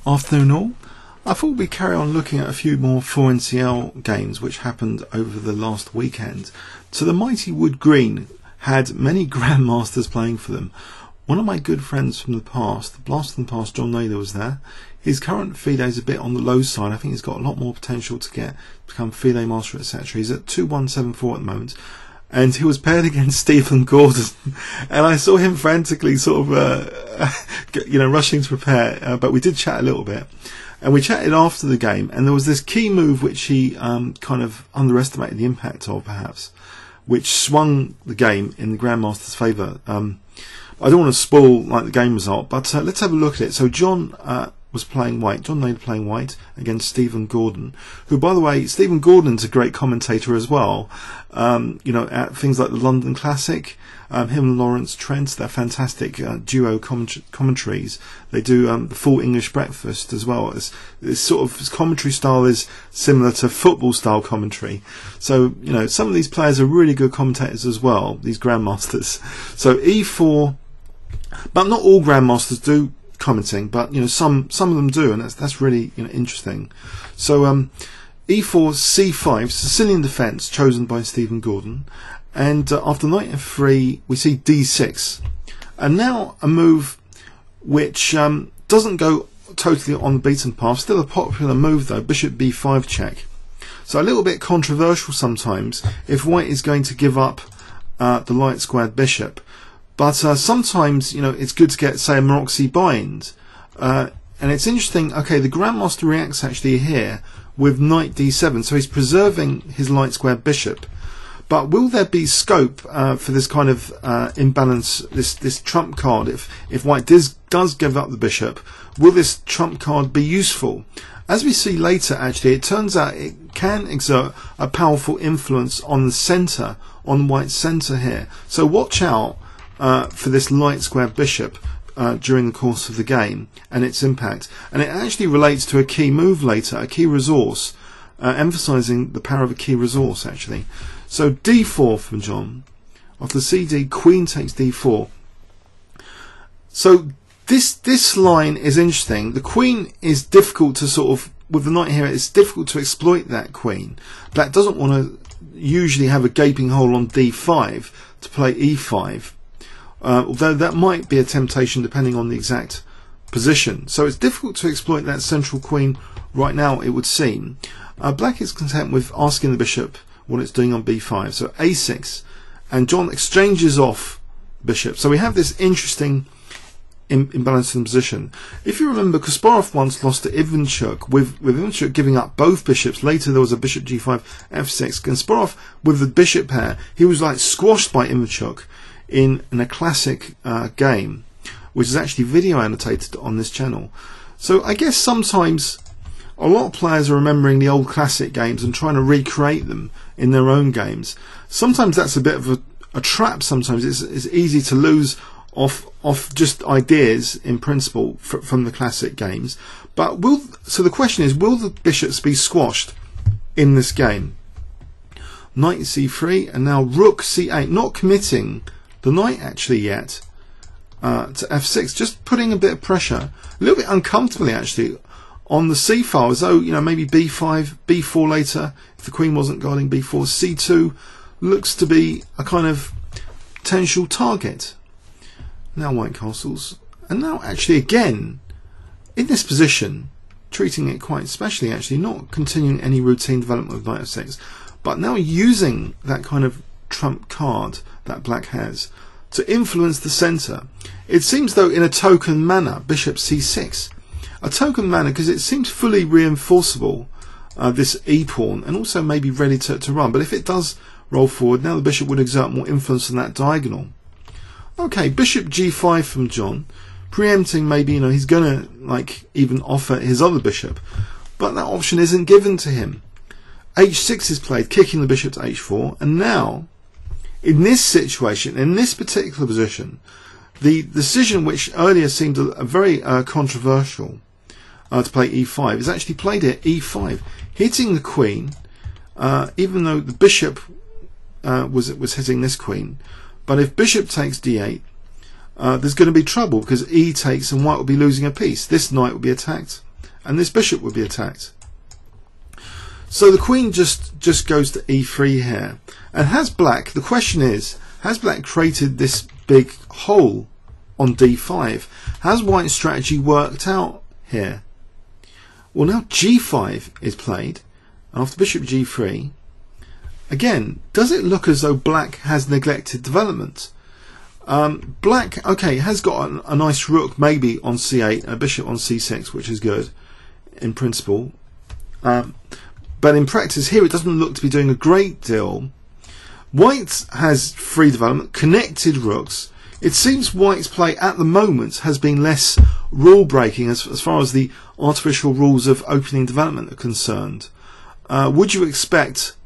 Afternoon all. I thought we'd carry on looking at a few more 4NCL games which happened over the last weekend. So the mighty Wood Green had many grandmasters playing for them. One of my good friends from the past, the blast from the past, John Naylor, was there. His current FIDE is a bit on the low side. I think he's got a lot more potential to become FIDE master, etc. He's at 2174 at the moment. And he was paired against Stephen Gordon, and I saw him frantically sort of, rushing to prepare. But we did chat a little bit, and we chatted after the game. And there was this key move which he kind of underestimated the impact of, perhaps, which swung the game in the Grandmaster's favour. I don't want to spoil the game result, but let's have a look at it. So John was playing white. John Naylor playing white against Stephen Gordon, who, by the way, Stephen Gordon's a great commentator as well. At things like the London Classic, him and Lawrence Trent, they're fantastic duo commentaries. They do the full English breakfast as well. It's sort of, his commentary style is similar to football style commentary. So some of these players are really good commentators as well, these grandmasters. So E4, but not all grandmasters do commenting, but some of them do, and that's really interesting. So E4 C5, Sicilian defence chosen by Stephen Gordon, and after knight F3 we see D6, and now a move which doesn't go totally on the beaten path, still a popular move though, Bishop B5 check. So a little bit controversial sometimes if white is going to give up the light squared bishop. But sometimes, it's good to get, say, a Maroczy bind. And it's interesting, okay, the Grandmaster reacts actually here with knight d7, so he's preserving his light squared bishop. But will there be scope for this kind of imbalance, this trump card? If white does give up the bishop, will this trump card be useful? As we see later, actually, it turns out it can exert a powerful influence on the centre, on white's centre here. So watch out for this light squared bishop during the course of the game and its impact. And it actually relates to a key move later, a key resource, emphasising the power of a key resource actually. So D4 from John. After CD, Queen takes D4. So this line is interesting. The Queen is difficult to sort of, with the knight here, it's difficult to exploit that Queen. Black doesn't want to usually have a gaping hole on D5 to play E5. Although that might be a temptation depending on the exact position. So it's difficult to exploit that central queen right now, it would seem. Black is content with asking the bishop what it's doing on b5. So a6, and John exchanges off bishop. So we have this interesting imbalance in position. If you remember, Kasparov once lost to Ivanchuk, with Ivanchuk giving up both bishops. Later there was a bishop g5, f6. Kasparov with the bishop pair, he was squashed by Ivanchuk in a classic game, which is actually video annotated on this channel. So I guess sometimes a lot of players are remembering the old classic games and trying to recreate them in their own games. Sometimes that's a bit of a trap. Sometimes it's easy to lose off just ideas in principle from the classic games. But so the question is, will the bishops be squashed in this game? Knight c3, and now rook c8, not committing the knight actually yet to f6, just putting a bit of pressure, a little bit uncomfortably actually, on the c file, as though maybe b5, b4 later if the queen wasn't guarding b4. c2 looks to be a kind of potential target. Now white castles, and now actually again in this position, treating it quite specially actually, not continuing any routine development of knight f6, but now using that kind of trump card that black has to influence the centre. It seems though in a token manner, bishop c6, a token manner because it seems fully reinforceable, this e pawn, and also maybe ready to run. But if it does roll forward, now the bishop would exert more influence on that diagonal. Okay, bishop g5 from John, preempting maybe he's gonna even offer his other bishop, but that option isn't given to him. h6 is played, kicking the bishop to h4, and now in this situation, in this particular position, the decision which earlier seemed a very controversial to play e5 is actually played at e5, hitting the queen, even though the bishop was hitting this queen. But if bishop takes d8, there's going to be trouble because e takes and white will be losing a piece. This knight will be attacked and this bishop would be attacked. So the queen just goes to e3 here, and the question is, has black created this big hole on d5? Has white's strategy worked out here? Well, now g5 is played after bishop g3. Again, does it look as though black has neglected development? Black, okay, has got a nice rook maybe on c8 and a bishop on c6, which is good in principle. But in practice here it doesn't look to be doing a great deal. White has free development, connected rooks. It seems white's play at the moment has been less rule breaking as far as the artificial rules of opening development are concerned. Would you expect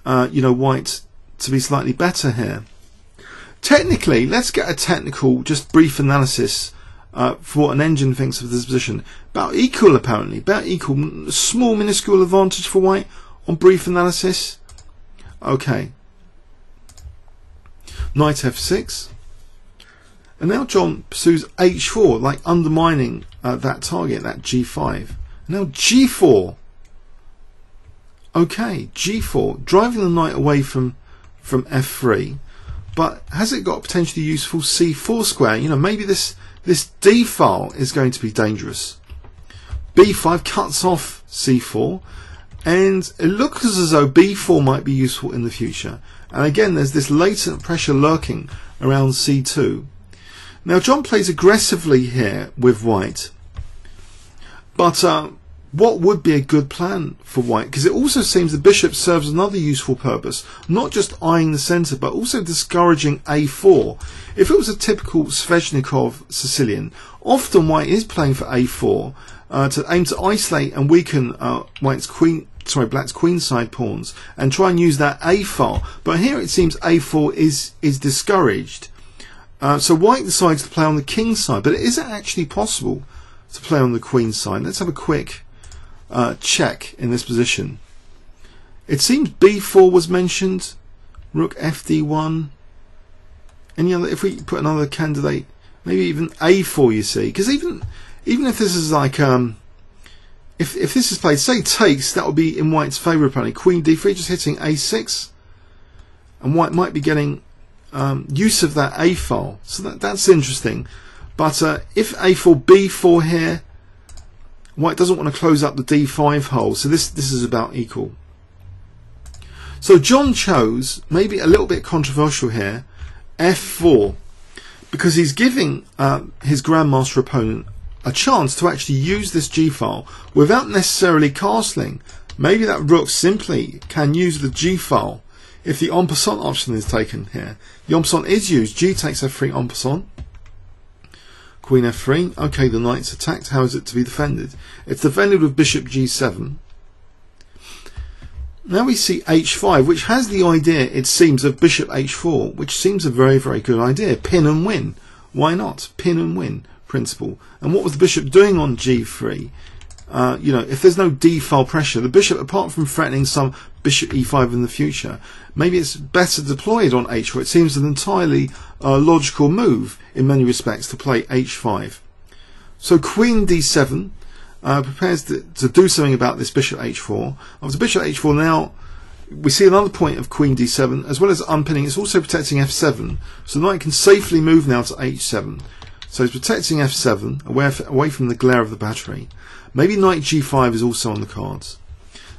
white to be slightly better here? Technically, let's get a technical, just brief analysis for what an engine thinks of this position. About equal, apparently. About equal. Small, minuscule advantage for white on brief analysis. Okay. Knight f6. And now John pursues h4, like undermining that target, that g5. Now g4. Okay, g4. Driving the knight away from f3. But has it got potentially useful c4 square? Maybe this d file is going to be dangerous. b5 cuts off c4, and it looks as though b4 might be useful in the future. And again, there's this latent pressure lurking around c2. Now John plays aggressively here with white, but what would be a good plan for white? Because it also seems the bishop serves another useful purpose, not just eyeing the centre, but also discouraging a4. If it was a typical Sveshnikov Sicilian, often white is playing for a4 to aim to isolate and weaken black's queenside pawns and try and use that a file. But here it seems a4 is discouraged. So white decides to play on the king side, but is it actually possible to play on the queen side? Let's have a quick check in this position. It seems b4 was mentioned, rook fd1. Any other? If we put another candidate, maybe even a4. You see, because even if this is like if this is played, say takes, that would be in white's favour apparently. Queen d3 just hitting a6, and white might be getting use of that a file. So that's interesting. But if a4 b4 here, white doesn't want to close up the d5 hole, so this is about equal. So John chose, maybe a little bit controversial here, f4, because he's giving his grandmaster opponent a chance to actually use this g file without necessarily castling. Maybe that rook simply can use the g file if the en passant option is taken here. The en passant is used. G takes f3 en passant. Queen f3. Okay, the knight's attacked. How is it to be defended? It's defended with bishop g7. Now we see h5, which has the idea, it seems, of bishop h4, which seems a very, very good idea. Pin and win. Why not? Pin and win principle. And what was the bishop doing on g3? If there's no d file pressure, the bishop, apart from threatening some bishop e5 in the future, maybe it's better deployed on h4. It seems an entirely logical move in many respects to play h5. So queen d7 prepares to do something about this bishop h4. After bishop h4, now we see another point of queen d7, as well as unpinning. It's also protecting f7, so the knight can safely move now to h7. So it's protecting f7 away from the glare of the battery. Maybe knight g5 is also on the cards.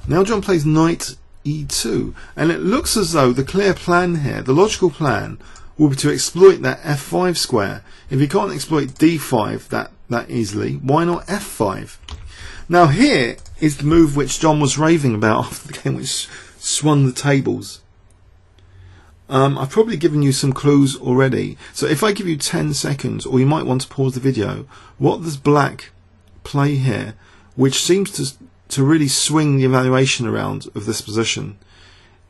Now John plays knight e2, and it looks as though the clear plan here, the logical plan, will be to exploit that f5 square. If you can't exploit d5 that easily, why not f5? Now here is the move which John was raving about after the game, which swung the tables. I've probably given you some clues already. So if I give you 10 seconds, or you might want to pause the video, what does black play here, which seems to really swing the evaluation around of this position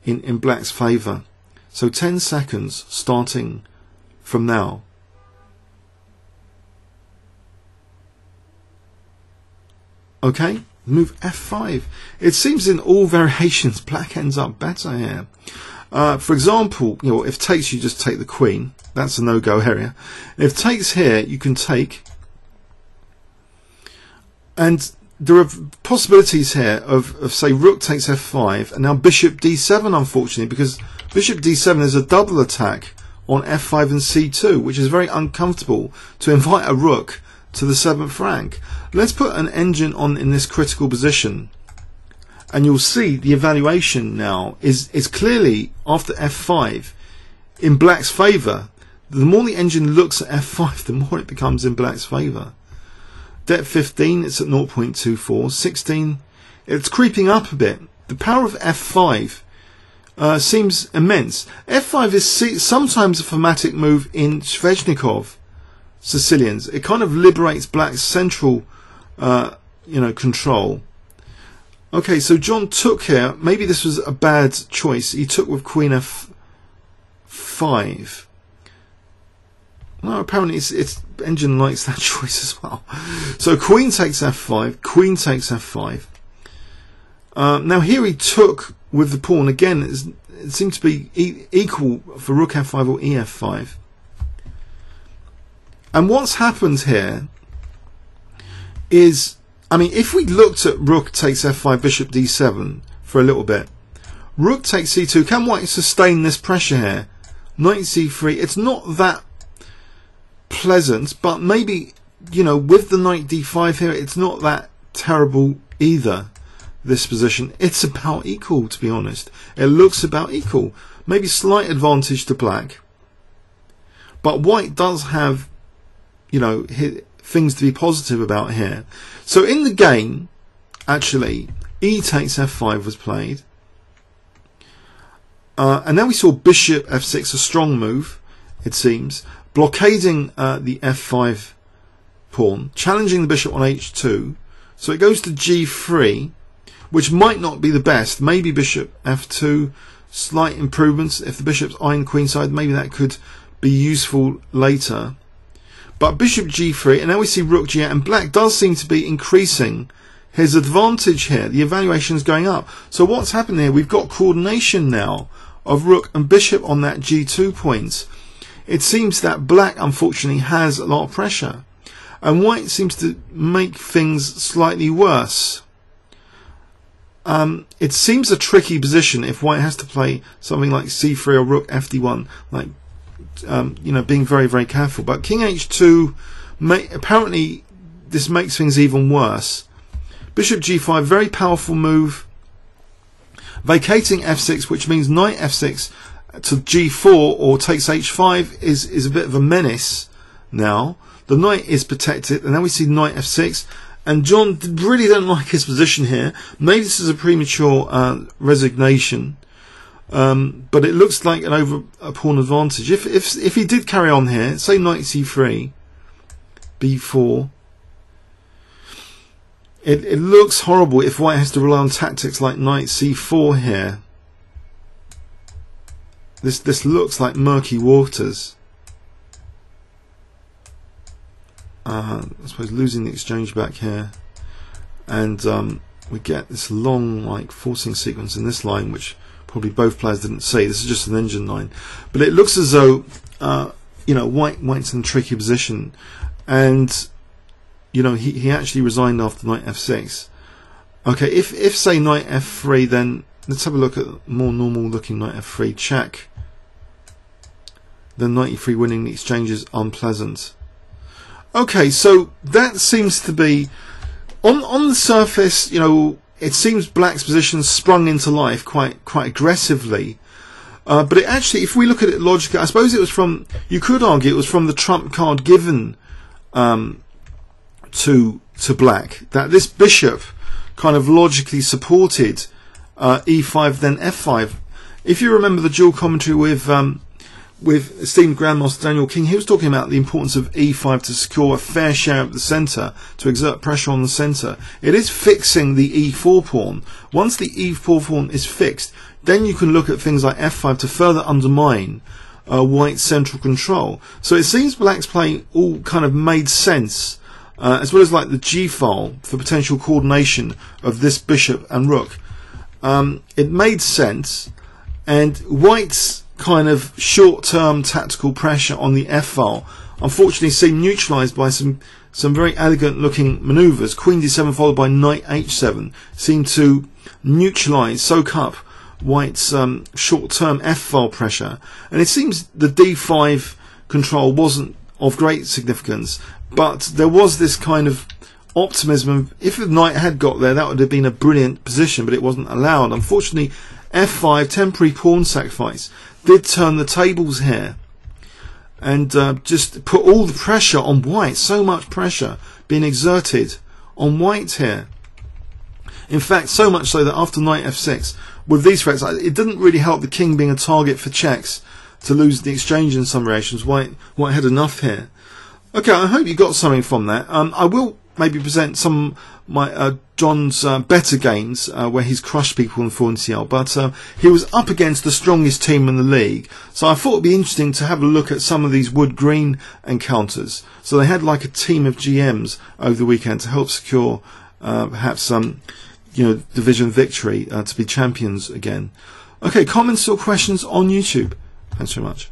in black's favour? So 10 seconds starting from now. Okay, move f5. It seems in all variations black ends up better here. For example, if takes, you just take the queen. That's a no-go area. If takes here, you can take. And there are possibilities here of say rook takes f5 and now bishop d7, unfortunately, because bishop d7 is a double attack on f5 and c2, which is very uncomfortable to invite a rook to the 7th rank. Let's put an engine on in this critical position, and you'll see the evaluation now is clearly after f5 in black's favour. The more the engine looks at f5, the more it becomes in black's favour. Depth 15, it's at 0.24. 16, it's creeping up a bit. The power of f5 seems immense. f5 is sometimes a thematic move in Sveshnikov Sicilians. It kind of liberates black's central control. Okay, so John took here. Maybe this was a bad choice. He took with queen f5. No, apparently its engine likes that choice as well. So queen takes f5, queen takes f5. Now here he took with the pawn. Again, it seemed to be equal for rook f5 or ef5. And what's happened here is, I mean, if we looked at rook takes f5, bishop d7 for a little bit, rook takes c2, can white sustain this pressure here? Knight c3, it's not that pleasant, but maybe, with the knight d5 here, it's not that terrible either. This position, it's about equal, to be honest. It looks about equal. Maybe slight advantage to black, but white does have, things to be positive about here. So in the game, actually, e takes f5 was played, and now we saw bishop f6, a strong move, it seems, blockading the f5 pawn, challenging the bishop on h2. So it goes to g3, which might not be the best. Maybe bishop f2, slight improvements. If the bishop's eyeing queenside, maybe that could be useful later. But bishop g3, and now we see rook g8, and black does seem to be increasing his advantage here. The evaluation is going up. So what's happened here? We've got coordination now of rook and bishop on that g2 point. It seems that black, unfortunately, has a lot of pressure, and white seems to make things slightly worse. It seems a tricky position if white has to play something like c3 or rook fd1, like being very, very careful. But king h2, apparently this makes things even worse. Bishop g5, very powerful move, vacating f6, which means knight f6 to g4 or takes h5 is a bit of a menace now. The knight is protected, and now we see knight f6, and John really don't like his position here. Maybe this is a premature resignation, but it looks like a pawn advantage. If he did carry on here, say knight c3, b4, it looks horrible if white has to rely on tactics like knight c4 here. This looks like murky waters. I suppose losing the exchange back here, and we get this long forcing sequence in this line, which probably both players didn't see. This is just an engine line, but it looks as though white's in a tricky position, and he actually resigned after knight f6. Okay, if say knight f3, then let's have a look at more normal looking knight f3 check. Then knight e3 winning the exchange is unpleasant. Okay, so that seems to be on the surface. It seems black's position sprung into life quite aggressively, but it actually, if we look at it logically, I suppose it was from, you could argue it was from the trump card given to black, that this bishop kind of logically supported e5 then f5. If you remember the dual commentary with esteemed Grandmaster Daniel King, he was talking about the importance of e5 to secure a fair share of the centre, to exert pressure on the centre. It is fixing the e4 pawn. Once the e4 pawn is fixed, then you can look at things like f5 to further undermine white's central control. So it seems black's play all kind of made sense, as well as like the g file for potential coordination of this bishop and rook. It made sense, and white's kind of short-term tactical pressure on the f-file unfortunately seemed neutralised by some very elegant looking manoeuvres. Queen d7 followed by knight h7 seemed to neutralise, soak up White's short-term f-file pressure, and it seems the d5 control wasn't of great significance, but there was this kind of optimism. If the knight had got there, that would have been a brilliant position, but it wasn't allowed. Unfortunately, f5, temporary pawn sacrifice, did turn the tables here and just put all the pressure on White. So much pressure being exerted on White here. In fact, so much so that after knight f6, with these threats, it didn't really help the king being a target for checks to lose the exchange in some variations. White had enough here. Okay, I hope you got something from that. I will maybe present some of my John's better games where he's crushed people in 4NCL, but he was up against the strongest team in the league, so I thought it'd be interesting to have a look at some of these wood-green encounters. So they had like a team of GMs over the weekend to help secure perhaps some division victory to be champions again. Okay, comments or questions on YouTube? Thanks very much.